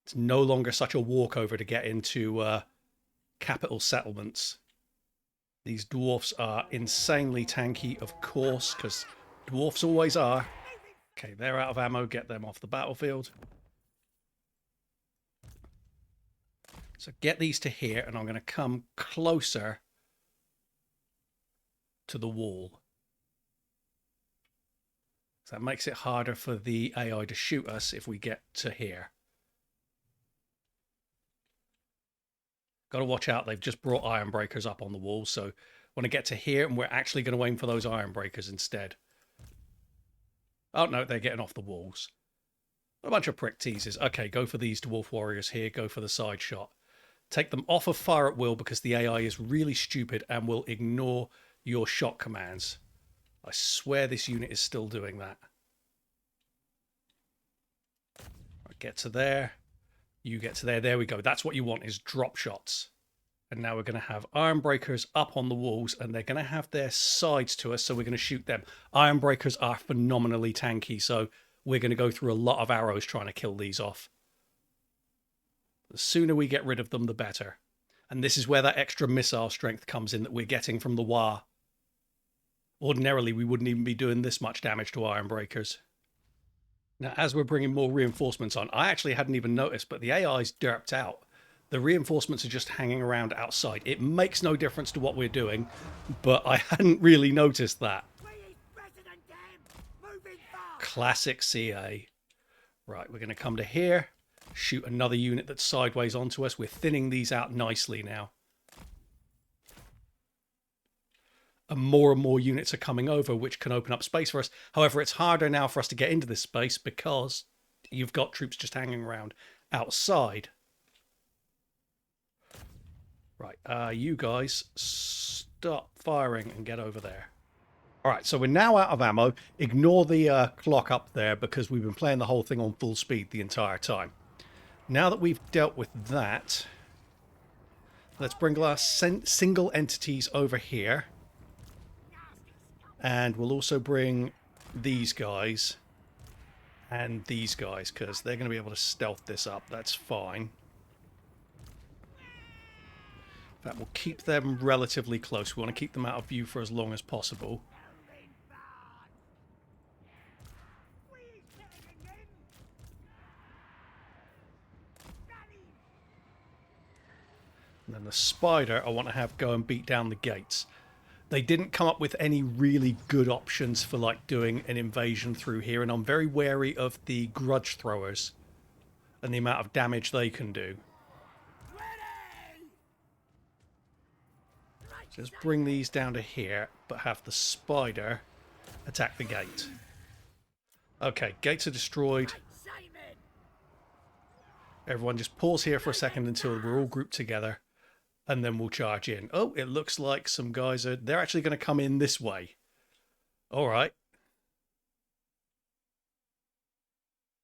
It's no longer such a walkover to get into capital settlements. These dwarfs are insanely tanky, of course, because dwarfs always are. Okay, they're out of ammo. Get them off the battlefield. So get these to here, and I'm going to come closer to the wall. So that makes it harder for the AI to shoot us if we get to here. Got to watch out. They've just brought iron breakers up on the wall. So when I get to here, and we're actually going to aim for those iron breakers instead. Oh, no, they're getting off the walls. A bunch of prick teasers. Okay, go for these dwarf warriors here. Go for the side shot. Take them off of fire at will because the AI is really stupid and will ignore your shot commands. I swear this unit is still doing that. Right, get to there. You get to there. There we go. That's what you want, is drop shots. And now we're going to have iron breakers up on the walls, and they're going to have their sides to us, so we're going to shoot them. Iron breakers are phenomenally tanky, so we're going to go through a lot of arrows trying to kill these off. The sooner we get rid of them, the better. And this is where that extra missile strength comes in that we're getting from the WAAAGH. Ordinarily, we wouldn't even be doing this much damage to iron breakers. Now, as we're bringing more reinforcements on, I actually hadn't even noticed, but the AI's derped out. The reinforcements are just hanging around outside. It makes no difference to what we're doing, but I hadn't really noticed that. Classic CA. Right, we're going to come to here. Shoot another unit that's sideways onto us. We're thinning these out nicely now. And more units are coming over, which can open up space for us. However, it's harder now for us to get into this space because you've got troops just hanging around outside. Right, you guys, stop firing and get over there. All right, so we're now out of ammo. Ignore the clock up there because we've been playing the whole thing on full speed the entire time. Now that we've dealt with that, let's bring our single entities over here. And we'll also bring these guys and these guys, because they're going to be able to stealth this up. That's fine. In fact, we'll keep them relatively close. We want to keep them out of view for as long as possible. And then the spider I want to have go and beat down the gates. They didn't come up with any really good options for like doing an invasion through here, and I'm very wary of the grudge throwers and the amount of damage they can do. Just bring these down to here, but have the spider attack the gate. Okay, gates are destroyed. Everyone just pause here for a second until we're all grouped together. And then we'll charge in. Oh, it looks like some guys are... They're actually going to come in this way. All right.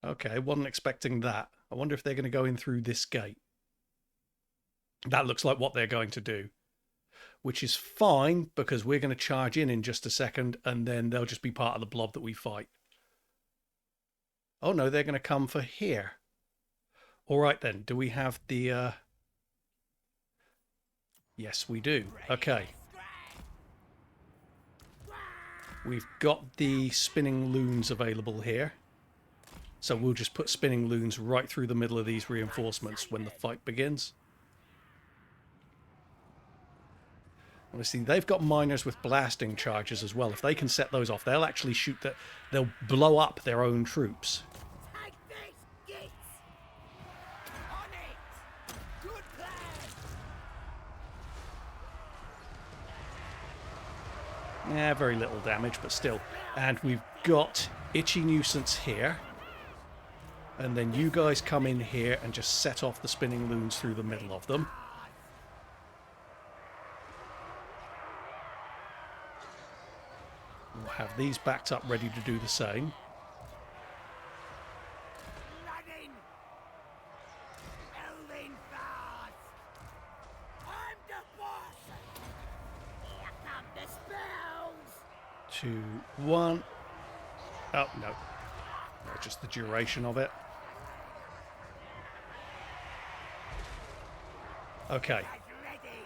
Okay, wasn't expecting that. I wonder if they're going to go in through this gate. That looks like what they're going to do. Which is fine, because we're going to charge in just a second, and then they'll just be part of the blob that we fight. Oh no, they're going to come for here. All right then, do we have the... Yes, we do. Okay. We've got the spinning loons available here. So we'll just put spinning loons right through the middle of these reinforcements when the fight begins. Obviously, they've got miners with blasting charges as well. If they can set those off, they'll actually shoot that. They'll blow up their own troops. Yeah, very little damage, but still. And we've got Itchy Nuisance here. And then you guys come in here and just set off the spinning loons through the middle of them. We'll have these backed up ready to do the same. 2, 1. Oh, no. Just the duration of it. Okay.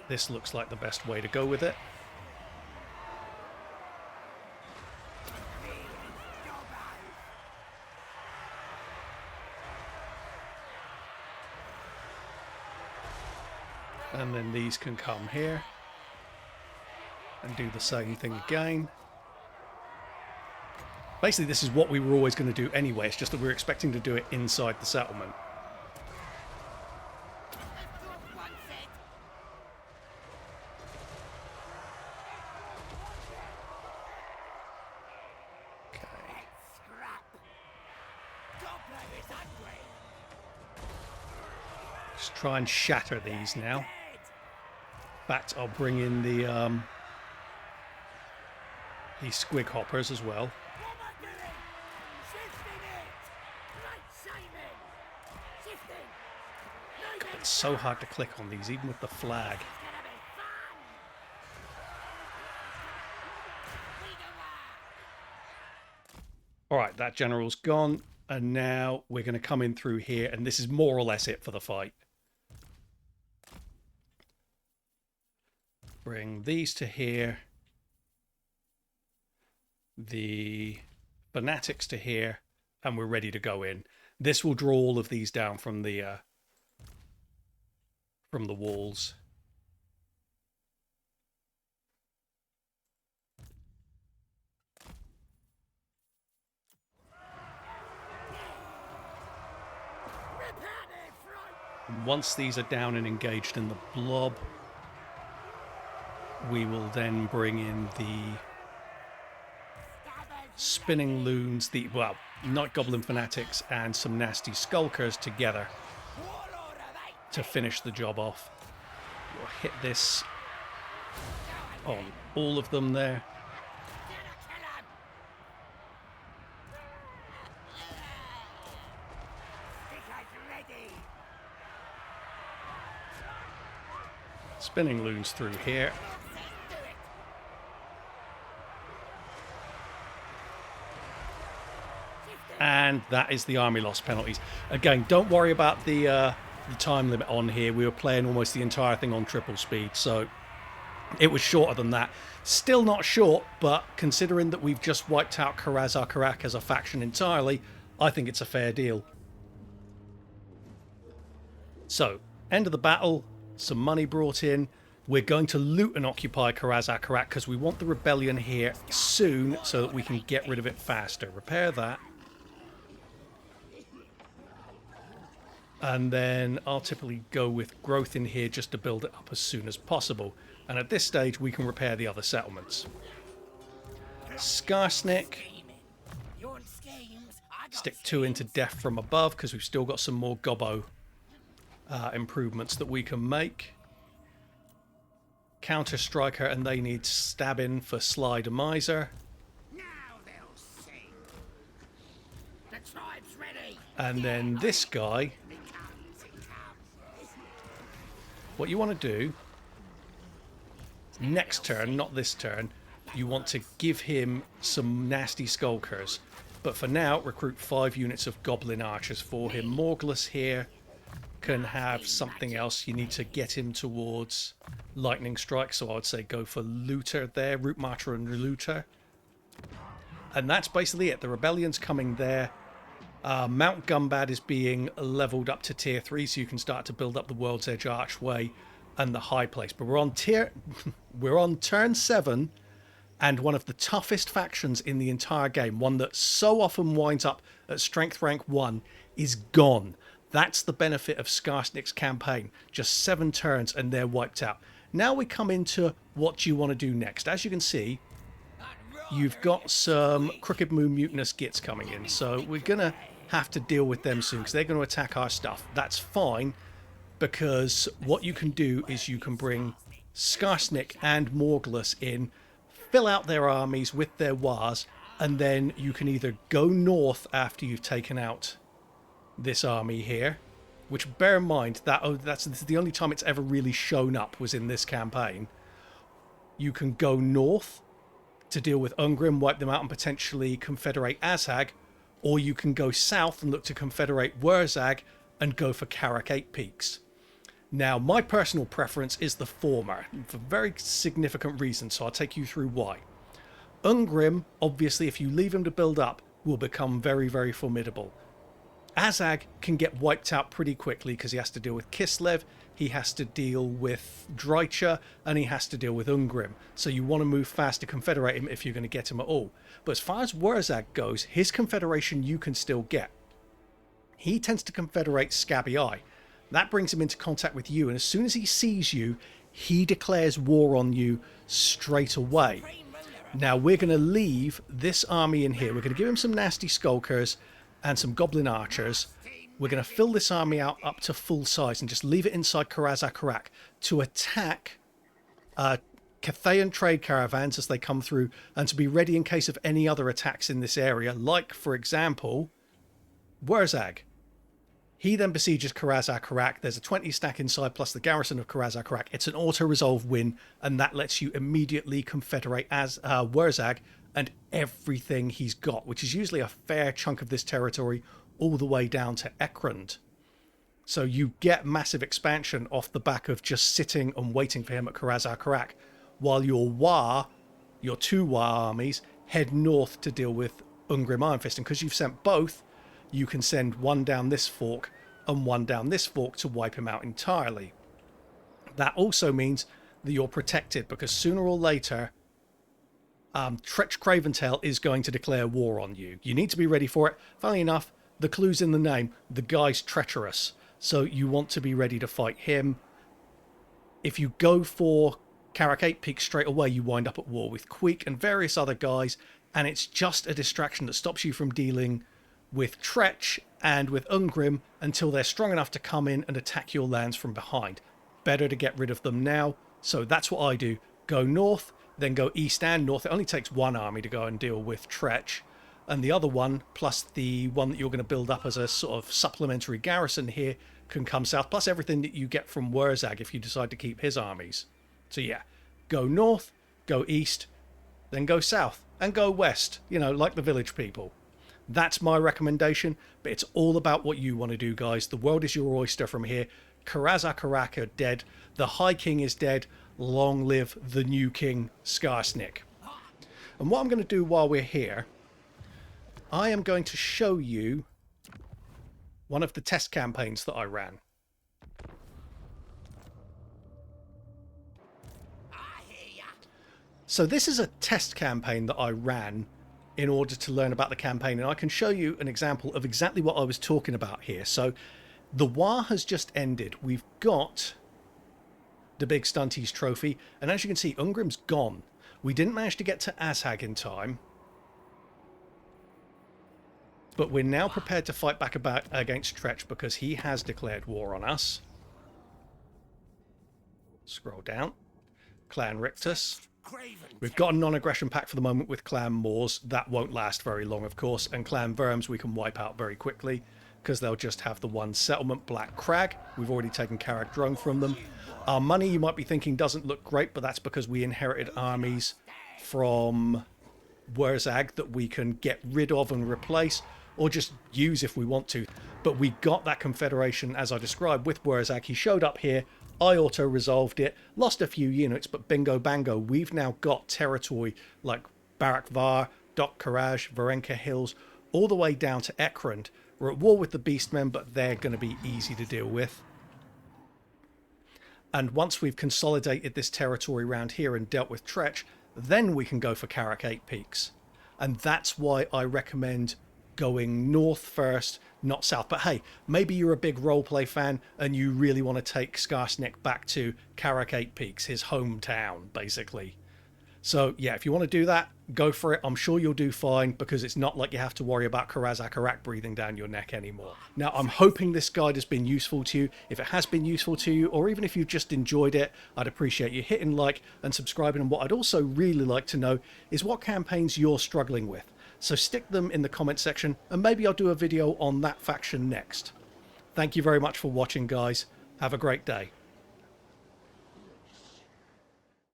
This looks like the best way to go with it. And then these can come here and do the same thing again. Basically, this is what we were always going to do anyway. It's just that we're expecting to do it inside the settlement. Okay. Just try and shatter these now. In fact, I'll bring in the these squig hoppers as well. God, it's so hard to click on these, even with the flag. Alright, that general's gone, and now we're going to come in through here, and this is more or less it for the fight. Bring these to here. The fanatics to here, and we're ready to go in. This will draw all of these down from the walls. And once these are down and engaged in the blob, we will then bring in the spinning loons, the, well, Night Goblin fanatics and some nasty skulkers together to finish the job off. We'll hit this on all of them there. Spinning loons through here. And that is the army loss penalties. Again, don't worry about the time limit on here. We were playing almost the entire thing on triple speed, so it was shorter than that. Still not short, but considering that we've just wiped out Karaz-a-Karak as a faction entirely, I think it's a fair deal. So, end of the battle, some money brought in. We're going to loot and occupy Karaz-a-Karak because we want the rebellion here soon so that we can get rid of it faster. Repair that. And then I'll typically go with growth in here just to build it up as soon as possible. And at this stage, we can repair the other settlements. Skarsnik. Stick 2 into death from above because we've still got some more gobbo improvements that we can make. Counter Striker, and they need stabbing for Slide Miser. And then this guy, what you want to do next turn, not this turn, you want to give him some nasty skulkers. But for now, recruit 5 units of goblin archers for him. Morgulus here can have something else. You need to get him towards lightning strike, so I would say go for looter there, root marcher and looter. And that's basically it. The rebellion's coming there. Mount Gumbad is being leveled up to tier 3, so you can start to build up the World's Edge Archway and the High Place. But we're on turn 7, and one of the toughest factions in the entire game, one that so often winds up at strength rank 1, is gone. That's the benefit of Skarsnik's campaign. Just 7 turns and they're wiped out. Now we come into what you want to do next. As you can see, you've got some Crooked Moon Mutinous Gits coming in, so we're going to have to deal with them soon because they're going to attack our stuff. That's fine, because what you can do is you can bring Skarsnik and Morgulus in, fill out their armies with their WAAAGH, and then you can either go north after you've taken out this army here, which, bear in mind, that's the only time it's ever really shown up was in this campaign. You can go north to deal with Ungrim, wipe them out, and potentially confederate WAAAGH, or you can go south and look to confederate WAAAGH and go for Karak 8 Peaks. Now, my personal preference is the former, for very significant reasons, so I'll take you through why. Ungrim, obviously, if you leave him to build up, will become very, very formidable. WAAAGH can get wiped out pretty quickly because he has to deal with Kislev, he has to deal with Drycha, and he has to deal with Ungrim. So you want to move fast to confederate him if you're going to get him at all. But as far as WAAAGH goes, his confederation you can still get. He tends to confederate Scabby Eye. That brings him into contact with you, and as soon as he sees you, he declares war on you straight away. Now we're going to leave this army in here. We're going to give him some nasty skulkers and some goblin archers. We're going to fill this army out up to full size and just leave it inside Karaz-a-Karak to attack Cathayan trade caravans as they come through, and to be ready in case of any other attacks in this area, like, for example, WAAAGH. He then besieges Karaz-a-Karak. There's a 20 stack inside plus the garrison of Karaz-a-Karak. It's an auto-resolve win, and that lets you immediately confederate as WAAAGH and everything he's got, which is usually a fair chunk of this territory, all the way down to Ekrund. So you get massive expansion off the back of just sitting and waiting for him at Karaz-a-Karak, while your two WAAAGH armies head north to deal with Ungrim Iron Fist. And because you've sent both, you can send one down this fork and one down this fork to wipe him out entirely. That also means that you're protected, because sooner or later Tretch Craventail is going to declare war on you. You need to be ready for it. Funnily enough, the clue's in the name. The guy's treacherous, so you want to be ready to fight him. If you go for Karak 8 Peaks straight away, you wind up at war with Queek and various other guys, and it's just a distraction that stops you from dealing with Tretch and with Ungrim until they're strong enough to come in and attack your lands from behind. Better to get rid of them now, so that's what I do. Go north, then go east and north. It only takes one army to go and deal with Tretch, and the other one, plus the one that you're going to build up as a sort of supplementary garrison here, can come south, plus everything that you get from WAAAGH if you decide to keep his armies. So yeah, go north, go east, then go south, and go west, you know, like the village people. That's my recommendation, but it's all about what you want to do, guys. The world is your oyster from here. Karaz-a-Karak are dead. The High King is dead. Long live the new king, Skarsnik. And what I'm going to do while we're here, I am going to show you one of the test campaigns that I ran. So this is a test campaign that I ran in order to learn about the campaign, and I can show you an example of exactly what I was talking about here. So the war has just ended. We've got the big Stunties trophy, and as you can see, Ungrim's gone. We didn't manage to get to WAAAGH in time, but we're now prepared to fight back against Tretch because he has declared war on us. Scroll down. Clan Rictus. We've got a non-aggression pact for the moment with Clan Moors. That won't last very long, of course. And Clan Worms we can wipe out very quickly because they'll just have the one settlement, Black Crag. We've already taken Karak Drone from them. Our money, you might be thinking, doesn't look great, but that's because we inherited armies from WAAAGH that we can get rid of and replace, or just use if we want to. But we got that confederation, as I described, with WAAAGH. He showed up here. I auto-resolved it, lost a few units, but bingo bango, we've now got territory like Barak Var, Dok Karaj, Varenka Hills, all the way down to Ekrund. We're at war with the Beastmen, but they're going to be easy to deal with. And once we've consolidated this territory around here and dealt with Tretch, then we can go for Karak 8 Peaks. And that's why I recommend going north first, not south. But hey, maybe you're a big roleplay fan and you really want to take Skarsnik back to Karak 8 Peaks, his hometown, basically. So yeah, if you want to do that, go for it. I'm sure you'll do fine, because it's not like you have to worry about Karaz-a-Karak breathing down your neck anymore. Now, I'm hoping this guide has been useful to you. If it has been useful to you, or even if you've just enjoyed it, I'd appreciate you hitting like and subscribing. And what I'd also really like to know is what campaigns you're struggling with. So stick them in the comment section, and maybe I'll do a video on that faction next. Thank you very much for watching, guys. Have a great day.